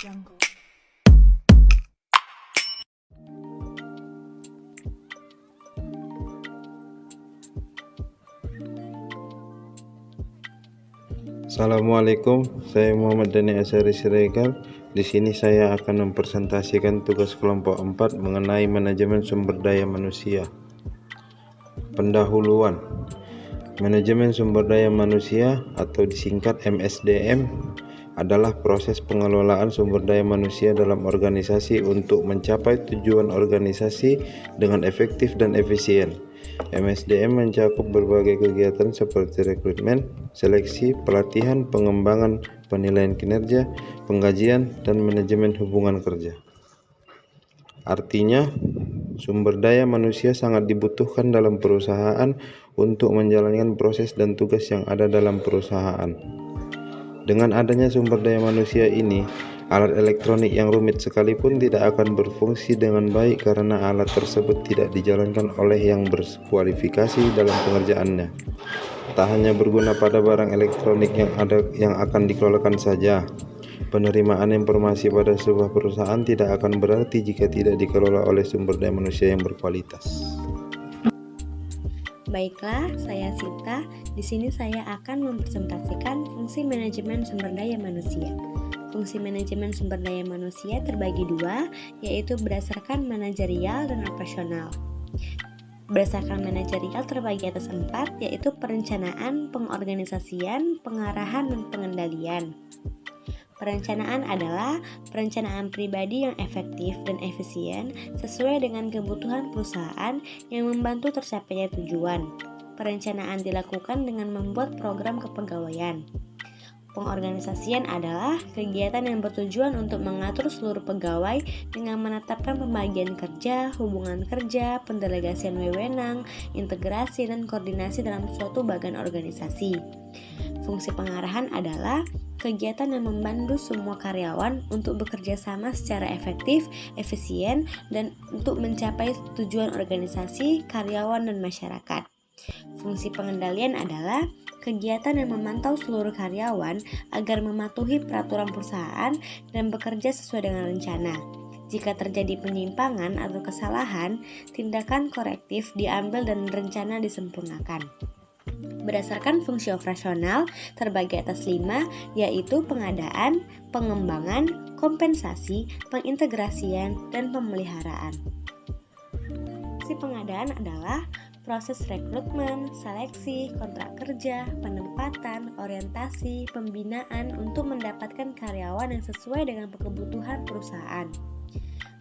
Jungle. Assalamualaikum, saya Muhammad Dhani Azhari Siregar. Di sini saya akan mempresentasikan tugas kelompok 4 mengenai manajemen sumber daya manusia. Pendahuluan. Manajemen sumber daya manusia atau disingkat MSDM adalah proses pengelolaan sumber daya manusia dalam organisasi untuk mencapai tujuan organisasi dengan efektif dan efisien. MSDM mencakup berbagai kegiatan seperti rekrutmen, seleksi, pelatihan, pengembangan, penilaian kinerja, penggajian, dan manajemen hubungan kerja. Artinya, sumber daya manusia sangat dibutuhkan dalam perusahaan untuk menjalankan proses dan tugas yang ada dalam perusahaan. Dengan adanya sumber daya manusia ini, alat elektronik yang rumit sekalipun tidak akan berfungsi dengan baik karena alat tersebut tidak dijalankan oleh yang berkualifikasi dalam pengerjaannya. Tak hanya berguna pada barang elektronik yang akan dikelolakan saja, penerimaan informasi pada sebuah perusahaan tidak akan berarti jika tidak dikelola oleh sumber daya manusia yang berkualitas. Baiklah, saya Sita. Di sini saya akan mempresentasikan fungsi manajemen sumber daya manusia. Fungsi manajemen sumber daya manusia terbagi dua, yaitu berdasarkan manajerial dan operasional. Berdasarkan manajerial terbagi atas 4, yaitu perencanaan, pengorganisasian, pengarahan, dan pengendalian. Perencanaan adalah perencanaan pribadi yang efektif dan efisien sesuai dengan kebutuhan perusahaan yang membantu tercapainya tujuan. Perencanaan dilakukan dengan membuat program kepegawaian. Pengorganisasian adalah kegiatan yang bertujuan untuk mengatur seluruh pegawai dengan menetapkan pembagian kerja, hubungan kerja, pendelegasian wewenang, integrasi, dan koordinasi dalam suatu bagian organisasi. Fungsi pengarahan adalah kegiatan yang membantu semua karyawan untuk bekerja sama secara efektif, efisien, dan untuk mencapai tujuan organisasi, karyawan, dan masyarakat. Fungsi pengendalian adalah kegiatan yang memantau seluruh karyawan agar mematuhi peraturan perusahaan dan bekerja sesuai dengan rencana. Jika terjadi penyimpangan atau kesalahan, tindakan korektif diambil dan rencana disempurnakan. Berdasarkan fungsi operasional terbagi atas 5, yaitu pengadaan, pengembangan, kompensasi, pengintegrasian, dan pemeliharaan. Fungsi pengadaan adalah proses rekrutmen, seleksi, kontrak kerja, penempatan, orientasi, pembinaan untuk mendapatkan karyawan yang sesuai dengan kebutuhan perusahaan.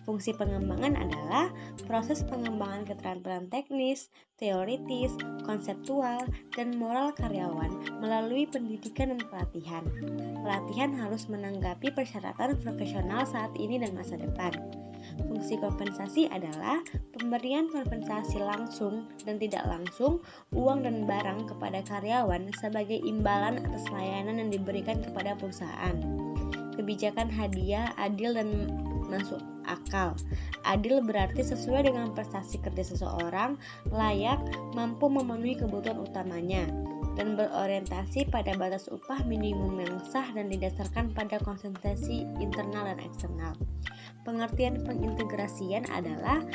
Fungsi pengembangan adalah proses pengembangan keterampilan teknis, teoritis, konseptual, dan moral karyawan melalui pendidikan dan pelatihan. Pelatihan harus menanggapi persyaratan profesional saat ini dan masa depan. Fungsi kompensasi adalah pemberian kompensasi langsung dan tidak langsung, uang dan barang kepada karyawan sebagai imbalan atas layanan yang diberikan kepada perusahaan. Kebijakan hadiah adil dan masuk akal. Adil berarti sesuai dengan prestasi kerja seseorang, layak, mampu memenuhi kebutuhan utamanya, dan berorientasi pada batas upah minimum yang sah dan didasarkan pada konsentrasi internal dan eksternal. Pengertian pengintegrasian adalah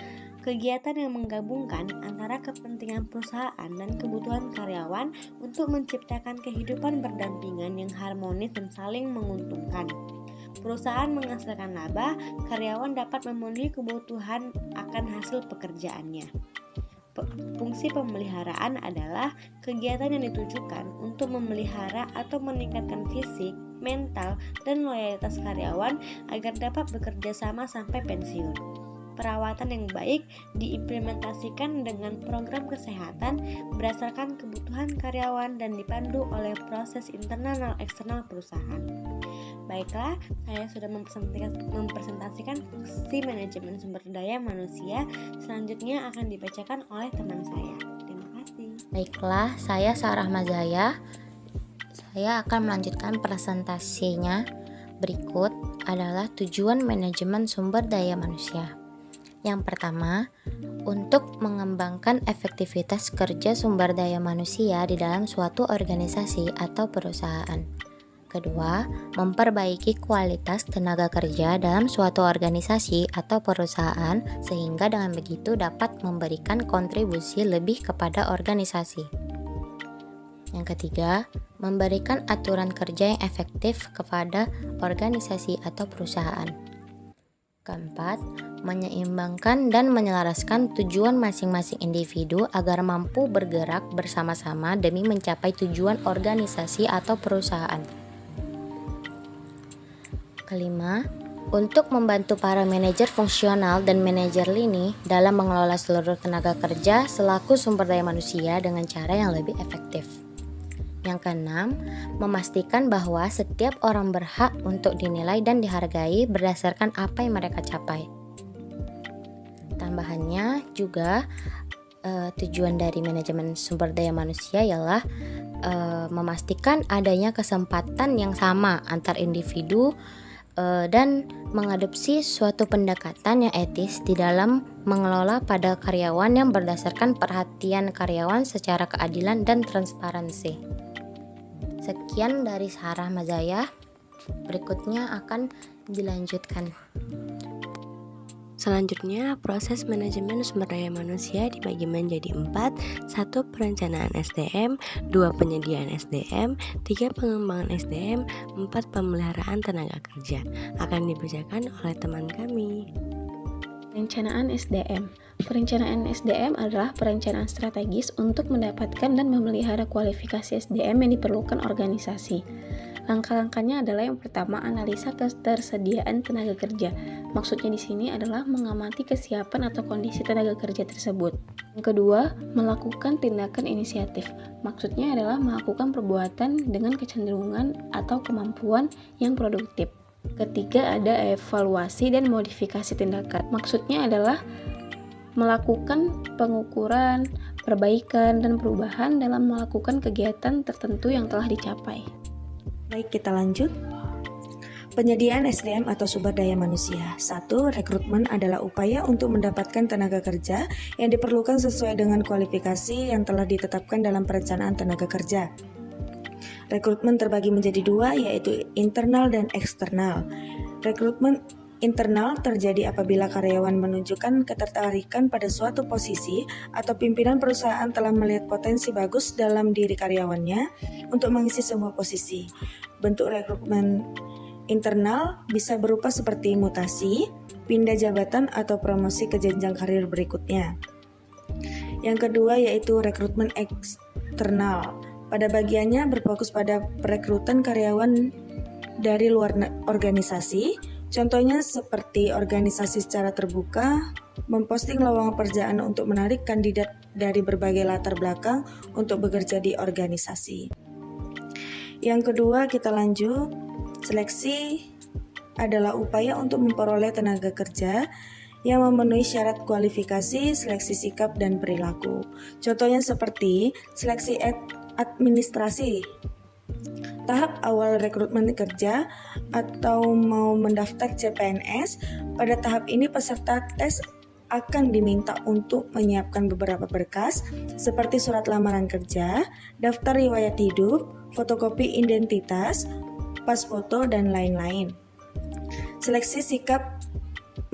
kegiatan yang menggabungkan antara kepentingan perusahaan dan kebutuhan karyawan untuk menciptakan kehidupan berdampingan yang harmonis dan saling menguntungkan. Perusahaan menghasilkan laba, karyawan dapat memenuhi kebutuhan akan hasil pekerjaannya. Fungsi pemeliharaan adalah kegiatan yang ditujukan untuk memelihara atau meningkatkan fisik, mental, dan loyalitas karyawan agar dapat bekerja sama sampai pensiun. Perawatan yang baik diimplementasikan dengan program kesehatan berdasarkan kebutuhan karyawan dan dipandu oleh proses internal dan eksternal perusahaan. Baiklah, saya sudah mempresentasikan fungsi manajemen sumber daya manusia. Selanjutnya akan dibacakan oleh teman saya. Terima kasih. Baiklah, saya Sarah Mazaya. Saya akan melanjutkan presentasinya. Berikut adalah tujuan manajemen sumber daya manusia. Yang pertama, untuk mengembangkan efektivitas kerja sumber daya manusia di dalam suatu organisasi atau perusahaan. Kedua, memperbaiki kualitas tenaga kerja dalam suatu organisasi atau perusahaan sehingga dengan begitu dapat memberikan kontribusi lebih kepada organisasi. Yang ketiga, memberikan aturan kerja yang efektif kepada organisasi atau perusahaan. Keempat, menyeimbangkan dan menyelaraskan tujuan masing-masing individu agar mampu bergerak bersama-sama demi mencapai tujuan organisasi atau perusahaan. Kelima, untuk membantu para manajer fungsional dan manajer lini dalam mengelola seluruh tenaga kerja selaku sumber daya manusia dengan cara yang lebih efektif. Yang keenam, memastikan bahwa setiap orang berhak untuk dinilai dan dihargai berdasarkan apa yang mereka capai. Tambahannya juga tujuan dari manajemen sumber daya manusia ialah memastikan adanya kesempatan yang sama antar individu dan mengadopsi suatu pendekatan yang etis di dalam mengelola pada karyawan yang berdasarkan perhatian karyawan secara keadilan dan transparansi. Sekian dari Sarah Mazaya, berikutnya akan dilanjutkan. Selanjutnya, proses manajemen sumber daya manusia dibagi menjadi 4. 1. Perencanaan SDM, 2. Penyediaan SDM, 3. Pengembangan SDM, 4. Pemeliharaan tenaga kerja. Akan dibacakan oleh teman kami. Perencanaan SDM. Perencanaan SDM adalah perencanaan strategis untuk mendapatkan dan memelihara kualifikasi SDM yang diperlukan organisasi. Langkah-langkahnya adalah yang pertama, analisa ketersediaan tenaga kerja. Maksudnya di sini adalah mengamati kesiapan atau kondisi tenaga kerja tersebut. Yang kedua, melakukan tindakan inisiatif. Maksudnya adalah melakukan perbuatan dengan kecenderungan atau kemampuan yang produktif. Ketiga, ada evaluasi dan modifikasi tindakan. Maksudnya adalah melakukan pengukuran, perbaikan, dan perubahan dalam melakukan kegiatan tertentu yang telah dicapai. Baik, kita lanjut. Penyediaan SDM atau sumber daya manusia. 1. Rekrutmen adalah upaya untuk mendapatkan tenaga kerja yang diperlukan sesuai dengan kualifikasi yang telah ditetapkan dalam perencanaan tenaga kerja. Rekrutmen terbagi menjadi 2, yaitu internal dan eksternal. Rekrutmen internal terjadi apabila karyawan menunjukkan ketertarikan pada suatu posisi atau pimpinan perusahaan telah melihat potensi bagus dalam diri karyawannya untuk mengisi sebuah posisi. Bentuk rekrutmen internal bisa berupa seperti mutasi, pindah jabatan, atau promosi ke jenjang karir berikutnya. Yang kedua yaitu rekrutmen eksternal. Pada bagiannya berfokus pada perekrutan karyawan dari luar organisasi. Contohnya seperti organisasi secara terbuka, memposting lowongan pekerjaan untuk menarik kandidat dari berbagai latar belakang untuk bekerja di organisasi. Yang kedua kita lanjut, seleksi adalah upaya untuk memperoleh tenaga kerja yang memenuhi syarat kualifikasi, seleksi sikap, dan perilaku. Contohnya seperti seleksi administrasi, tahap awal rekrutmen kerja, atau mau mendaftar CPNS. Pada tahap ini peserta tes akan diminta untuk menyiapkan beberapa berkas seperti surat lamaran kerja, daftar riwayat hidup, fotokopi identitas, pas foto, dan lain-lain. Seleksi sikap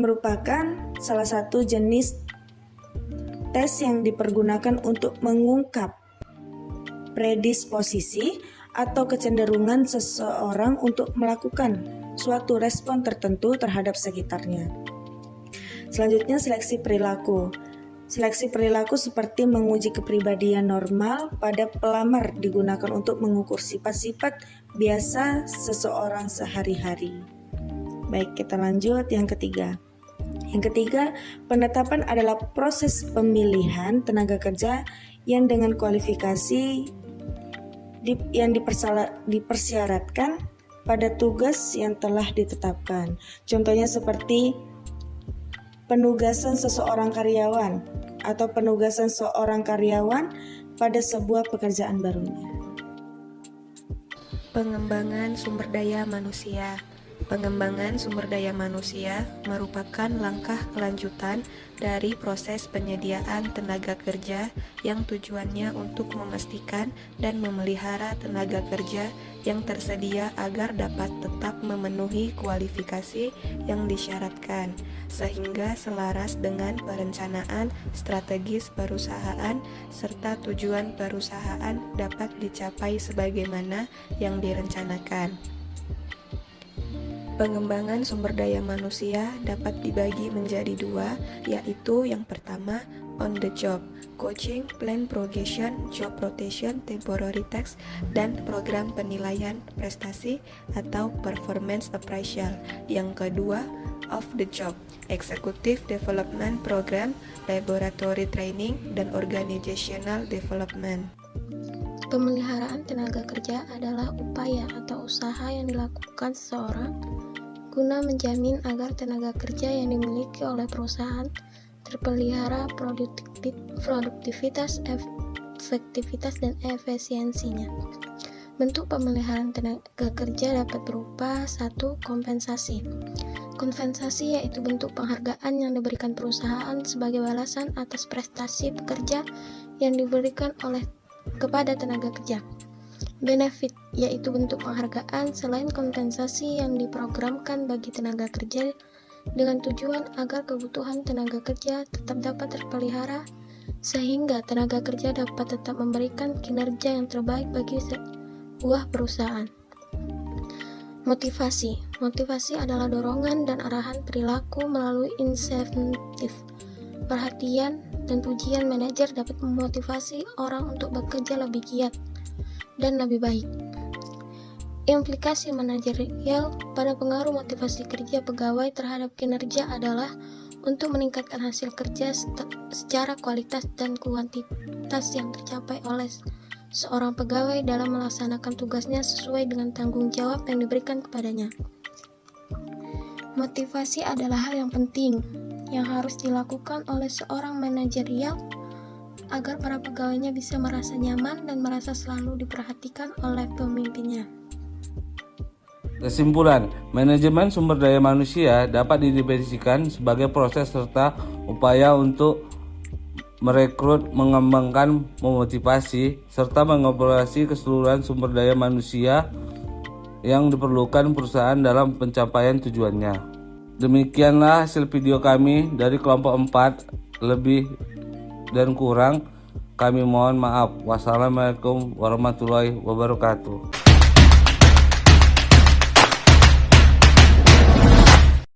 merupakan salah satu jenis tes yang dipergunakan untuk mengungkap predisposisi atau kecenderungan seseorang untuk melakukan suatu respon tertentu terhadap sekitarnya. Selanjutnya seleksi perilaku. Seleksi perilaku seperti menguji kepribadian normal pada pelamar digunakan untuk mengukur sifat-sifat biasa seseorang sehari-hari. Baik, kita lanjut yang ketiga. Yang ketiga, penetapan adalah proses pemilihan tenaga kerja yang dengan kualifikasi yang dipersyaratkan pada tugas yang telah ditetapkan. Contohnya seperti penugasan seseorang karyawan atau penugasan seorang karyawan pada sebuah pekerjaan barunya. Pengembangan sumber daya manusia. Pengembangan sumber daya manusia merupakan langkah kelanjutan dari proses penyediaan tenaga kerja yang tujuannya untuk memastikan dan memelihara tenaga kerja yang tersedia agar dapat tetap memenuhi kualifikasi yang disyaratkan, sehingga selaras dengan perencanaan strategis perusahaan serta tujuan perusahaan dapat dicapai sebagaimana yang direncanakan. Pengembangan sumber daya manusia dapat dibagi menjadi dua, yaitu yang pertama, on the job, coaching, plan progression, job rotation, temporary task, dan program penilaian prestasi atau performance appraisal. Yang kedua, off the job, executive development program, laboratory training, dan organizational development. Pemeliharaan tenaga kerja adalah upaya atau usaha yang dilakukan seseorang guna menjamin agar tenaga kerja yang dimiliki oleh perusahaan terpelihara produktivitas, efektivitas, dan efisiensinya. Bentuk pemeliharaan tenaga kerja dapat berupa 1. Kompensasi. Kompensasi yaitu bentuk penghargaan yang diberikan perusahaan sebagai balasan atas prestasi pekerja yang diberikan kepada tenaga kerja. Benefit yaitu bentuk penghargaan selain kompensasi yang diprogramkan bagi tenaga kerja dengan tujuan agar kebutuhan tenaga kerja tetap dapat terpelihara sehingga tenaga kerja dapat tetap memberikan kinerja yang terbaik bagi sebuah perusahaan. Motivasi. Motivasi adalah dorongan dan arahan perilaku melalui insentif. Perhatian dan pujian manajer dapat memotivasi orang untuk bekerja lebih giat dan lebih baik. Implikasi manajerial pada pengaruh motivasi kerja pegawai terhadap kinerja adalah untuk meningkatkan hasil kerja secara kualitas dan kuantitas yang tercapai oleh seorang pegawai dalam melaksanakan tugasnya sesuai dengan tanggung jawab yang diberikan kepadanya. Motivasi adalah hal yang penting yang harus dilakukan oleh seorang manajerial agar para pegawainya bisa merasa nyaman dan merasa selalu diperhatikan oleh pemimpinnya. Kesimpulan, manajemen sumber daya manusia dapat didefinisikan sebagai proses serta upaya untuk merekrut, mengembangkan, memotivasi, serta mengoperasi keseluruhan sumber daya manusia yang diperlukan perusahaan dalam pencapaian tujuannya. Demikianlah hasil video kami dari kelompok 4, lebih dan kurang kami mohon maaf. Wassalamualaikum warahmatullahi wabarakatuh.